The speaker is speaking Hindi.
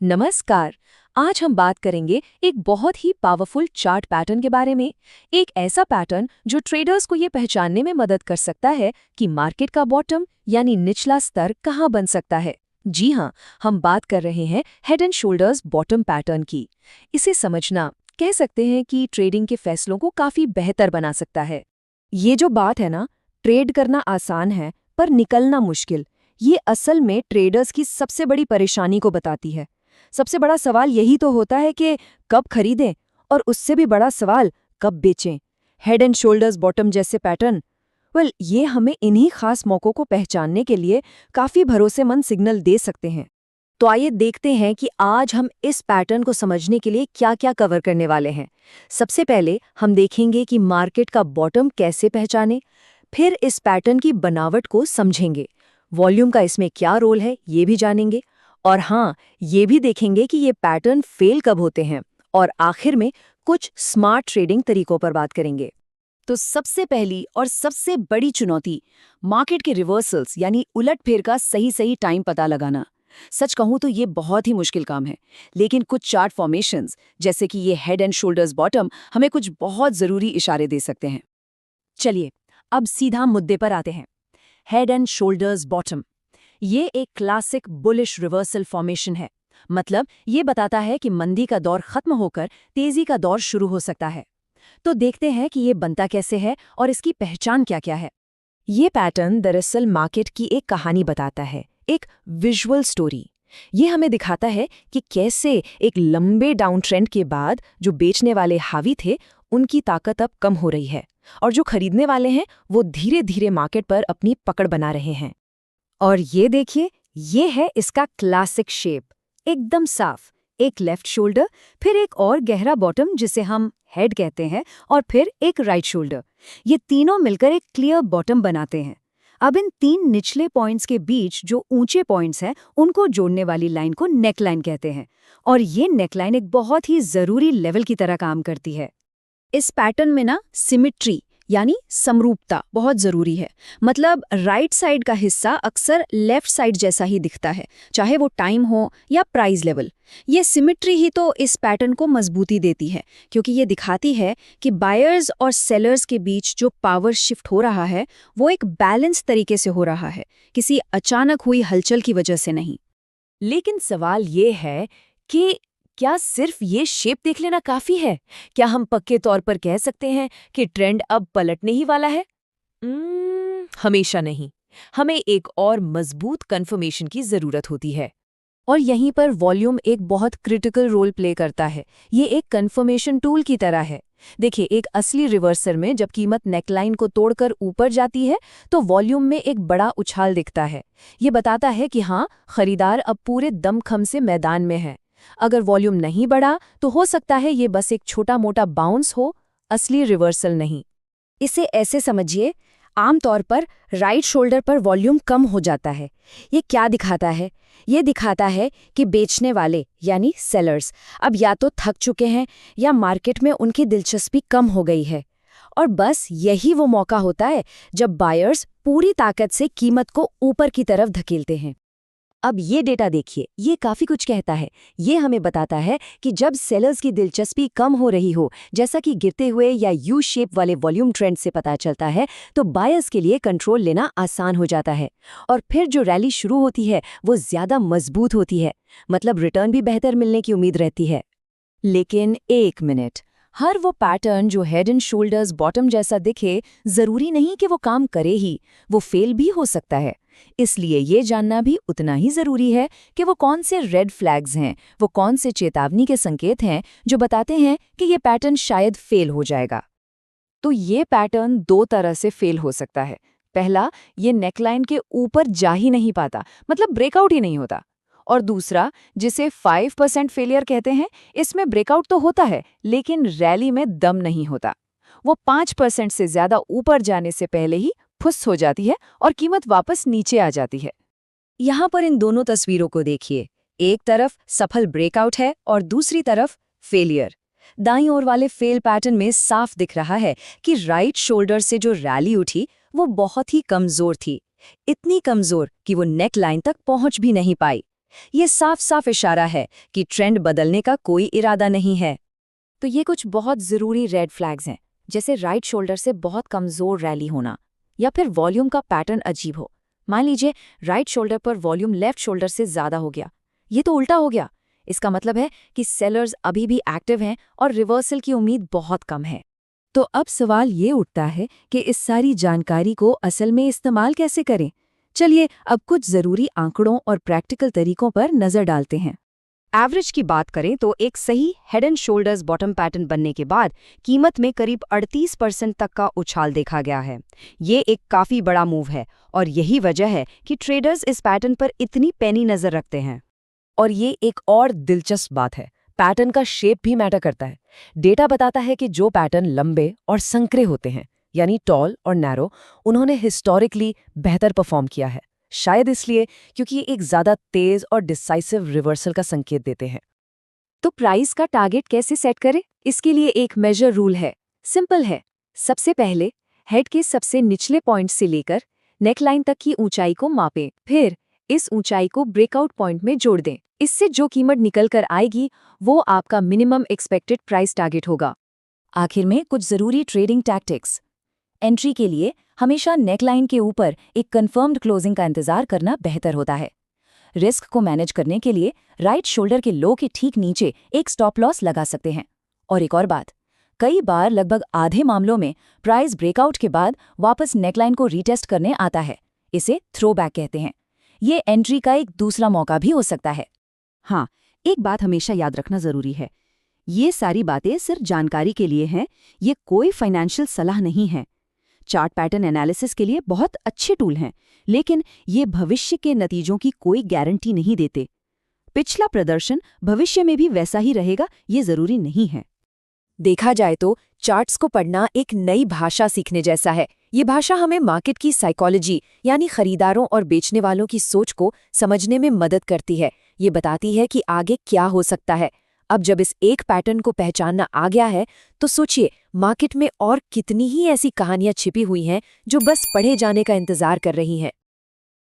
नमस्कार। आज हम बात करेंगे एक बहुत ही पावरफुल चार्ट पैटर्न के बारे में। एक ऐसा पैटर्न जो ट्रेडर्स को ये पहचानने में मदद कर सकता है कि मार्केट का बॉटम यानी निचला स्तर कहाँ बन सकता है। जी हाँ, हम बात कर रहे हैं head and shoulders bottom pattern की। इसे समझना कह सकते हैं कि ट्रेडिंग के फैसलों को काफी बेहतर बना सकता है। ये जो बात है ना, ट्रेड करना आसान है पर निकलना मुश्किल, ये असल में ट्रेडर्स की सबसे बड़ी परेशानी को बताती है। सबसे बड़ा सवाल यही तो होता है कि कब खरीदें, और उससे भी बड़ा सवाल कब बेचें। हेड एंड शोल्डर्स बॉटम जैसे पैटर्न, ये हमें इन्हीं खास मौकों को पहचानने के लिए काफी भरोसेमंद सिग्नल दे सकते हैं। तो आइए देखते हैं कि आज हम इस पैटर्न को समझने के लिए क्या-क्या कवर करने वाले हैं। सबसे पहले हम देखेंगे कि मार्केट का बॉटम कैसे पहचाने, फिर इस पैटर्न की बनावट को समझेंगे, वॉल्यूम का इसमें क्या रोल है ये भी जानेंगे, और हाँ, ये भी देखेंगे कि ये पैटर्न फेल कब होते हैं, और आखिर में कुछ स्मार्ट ट्रेडिंग तरीकों पर बात करेंगे। तो सबसे पहली और सबसे बड़ी चुनौती मार्केट के रिवर्सल्स यानी उलटफेर का सही टाइम पता लगाना। सच कहूं तो ये बहुत ही मुश्किल काम है, लेकिन कुछ चार्ट फॉर्मेशंस जैसे कि ये हेड एंड शोल्डर्स बॉटम हमें कुछ बहुत जरूरी इशारे दे सकते हैं। चलिए अब सीधा मुद्दे पर आते हैं। हेड एंड शोल्डर्स बॉटम ये एक क्लासिक बुलिश रिवर्सल फॉर्मेशन है। मतलब ये बताता है कि मंदी का दौर खत्म होकर तेजी का दौर शुरू हो सकता है। तो देखते हैं कि ये बनता कैसे है और इसकी पहचान क्या-क्या है। ये पैटर्न दरअसल मार्केट की एक कहानी बताता है, एक विजुअल स्टोरी। ये हमें दिखाता है कि कैसे एक लंबे डाउन ट्रेंड के बाद जो बेचने वाले हावी थे उनकी ताकत अब कम हो रही है, और जो खरीदने वाले हैं वो धीरे धीरे मार्केट पर अपनी पकड़ बना रहे हैं। और ये देखिए, ये है इसका क्लासिक शेप, एकदम साफ। एक लेफ्ट शोल्डर, फिर एक और गहरा बॉटम जिसे हम हेड कहते हैं, और फिर एक राइट शोल्डर। ये तीनों मिलकर एक क्लियर बॉटम बनाते हैं। अब इन तीन निचले पॉइंट्स के बीच जो ऊंचे पॉइंट्स हैं उनको जोड़ने वाली लाइन को नेकलाइन कहते हैं, और ये नेकलाइन एक बहुत ही जरूरी लेवल की तरह काम करती है। इस पैटर्न में ना सिमिट्री यानी समरूपता बहुत जरूरी है। मतलब राइट साइड का हिस्सा अक्सर लेफ्ट साइड जैसा ही दिखता है, चाहे वो टाइम हो या प्राइस लेवल। ये सिमिट्री ही तो इस पैटर्न को मजबूती देती है, क्योंकि ये दिखाती है कि बायर्स और सेलर्स के बीच जो पावर शिफ्ट हो रहा है वो एक बैलेंस तरीके से हो रहा है, किसी अचानक हुई हलचल की वजह से नहीं। लेकिन सवाल ये है कि क्या सिर्फ ये शेप देख लेना काफी है? क्या हम पक्के तौर पर कह सकते हैं कि ट्रेंड अब पलटने ही वाला है? हमेशा नहीं। हमें एक और मजबूत कंफर्मेशन की जरूरत होती है। और यहीं पर वॉल्यूम एक बहुत क्रिटिकल रोल प्ले करता है। ये एक कंफर्मेशन टूल की तरह है। देखिए, एक असली रिवर्सल में जब कीमत नेकलाइन को तोड़कर ऊपर जाती है तो वॉल्यूम में एक बड़ा उछाल दिखता है। ये बताता है कि हाँ, खरीदार अब पूरे दमखम से मैदान में है। अगर वॉल्यूम नहीं बढ़ा तो हो सकता है ये बस एक छोटा मोटा बाउंस हो, असली रिवर्सल नहीं। इसे ऐसे समझिए, आमतौर पर राइट शोल्डर पर वॉल्यूम कम हो जाता है। ये क्या दिखाता है? ये दिखाता है कि बेचने वाले यानी सेलर्स अब या तो थक चुके हैं या मार्केट में उनकी दिलचस्पी कम हो गई है। और बस यही वो मौका होता है जब बायर्स पूरी ताकत से कीमत को ऊपर की तरफ धकेलते हैं। अब ये डेटा देखिए, ये काफी कुछ कहता है। ये हमें बताता है कि जब सेलर्स की दिलचस्पी कम हो रही हो, जैसा कि गिरते हुए या यू शेप वाले वॉल्यूम ट्रेंड से पता चलता है, तो बायर्स के लिए कंट्रोल लेना आसान हो जाता है। और फिर जो रैली शुरू होती है वो ज्यादा मजबूत होती है, मतलब रिटर्न भी बेहतर मिलने की उम्मीद रहती है। लेकिन एक मिनट, हर वो पैटर्न जो हेड एंड शोल्डर्स बॉटम जैसा दिखे जरूरी नहीं कि वो काम करे ही, वो फेल भी हो सकता है। इसलिए ये जानना भी उतना ही जरूरी है कि वो कौन से रेड फ्लैग्स हैं, वो कौन से चेतावनी के संकेत हैं जो बताते हैं कि ये पैटर्न शायद फेल हो जाएगा। तो ये पैटर्न दो तरह से फेल हो सकता है। पहला, ये नेकलाइन के ऊपर जा ही नहीं पाता, मतलब ब्रेकआउट ही नहीं होता। और दूसरा, जिसे 5% फेलियर कहते हैं, इसमें ब्रेकआउट तो होता है लेकिन रैली में दम नहीं होता। वो 5% से ज्यादा ऊपर जाने से पहले ही फुस हो जाती है और कीमत वापस नीचे आ जाती है। यहाँ पर इन दोनों तस्वीरों को देखिए, एक तरफ सफल ब्रेकआउट है और दूसरी तरफ फेलियर। दाईं ओर वाले फेल पैटर्न में साफ दिख रहा है कि राइट शोल्डर से जो रैली उठी वो बहुत ही कमजोर थी, इतनी कमजोर कि वो नेक लाइन तक पहुंच भी नहीं पाई। ये साफ साफ इशारा है कि ट्रेंड बदलने का कोई इरादा नहीं है। तो ये कुछ बहुत ज़रूरी रेड फ्लैग्स हैं, जैसे राइट शोल्डर से बहुत कमज़ोर रैली होना, या फिर वॉल्यूम का पैटर्न अजीब हो। मान लीजिए राइट शोल्डर पर वॉल्यूम लेफ्ट शोल्डर से ज़्यादा हो गया, ये तो उल्टा हो गया। इसका मतलब है कि सेलर्स अभी भी एक्टिव हैं और रिवर्सल की उम्मीद बहुत कम है। तो अब सवाल ये उठता है कि इस सारी जानकारी को असल में इस्तेमाल कैसे करें। चलिए अब कुछ ज़रूरी आंकड़ों और प्रैक्टिकल तरीकों पर नज़र डालते हैं। एवरेज की बात करें तो एक सही head and shoulders bottom pattern बनने के बाद कीमत में करीब 38% तक का उछाल देखा गया है। ये एक काफी बड़ा मूव है और यही वजह है कि ट्रेडर्स इस पैटर्न पर इतनी पैनी नजर रखते हैं। और ये एक और दिलचस्प बात है, पैटर्न का शेप भी मैटर करता है। डेटा बताता है कि जो पैटर्न लंबे और संकरे होते हैं, यानी टॉल और नैरो, उन्होंने हिस्टोरिकली बेहतर परफॉर्म किया है। शायद इसलिए क्योंकि ये एक ज़्यादा तेज और डिसाइसिव रिवर्सल का संकेत देते हैं। तो प्राइस का टारगेट कैसे सेट करें? इसके लिए एक मेजर रूल है, सिंपल है। सबसे पहले हेड के सबसे निचले पॉइंट से लेकर नेकलाइन तक की ऊंचाई को मापें, फिर इस ऊंचाई को ब्रेकआउट पॉइंट में जोड़ दें। इससे जो कीमत निकल कर आएगी वो आपका मिनिमम एक्सपेक्टेड प्राइस टारगेट होगा। आखिर में कुछ ज़रूरी ट्रेडिंग टैक्टिक्स। एंट्री के लिए हमेशा नेकलाइन के ऊपर एक कंफर्म्ड क्लोजिंग का इंतजार करना बेहतर होता है। रिस्क को मैनेज करने के लिए राइट शोल्डर के लो के ठीक नीचे एक स्टॉप लॉस लगा सकते हैं। और एक और बात, कई बार लगभग आधे मामलों में प्राइस ब्रेकआउट के बाद वापस नेकलाइन को रीटेस्ट करने आता है। इसे थ्रोबैक कहते हैं। ये एंट्री का एक दूसरा मौका भी हो सकता है। हाँ, एक बात हमेशा याद रखना जरूरी है, ये सारी बातें सिर्फ जानकारी के लिए हैं, ये कोई फाइनेंशियल सलाह नहीं है। चार्ट पैटर्न एनालिसिस के लिए बहुत अच्छे टूल हैं, लेकिन ये भविष्य के नतीजों की कोई गारंटी नहीं देते। पिछला प्रदर्शन भविष्य में भी वैसा ही रहेगा, ये जरूरी नहीं है। देखा जाए तो चार्ट्स को पढ़ना एक नई भाषा सीखने जैसा है। ये भाषा हमें मार्केट की साइकोलॉजी, यानी खरीदारों और बेचने वालों की सोच को समझने में मदद करती है। ये बताती है कि आगे क्या हो सकता है। अब जब इस एक पैटर्न को पहचानना आ गया है, तो सोचिए मार्केट में और कितनी ही ऐसी कहानियां छिपी हुई हैं जो बस पढ़े जाने का इंतजार कर रही हैं।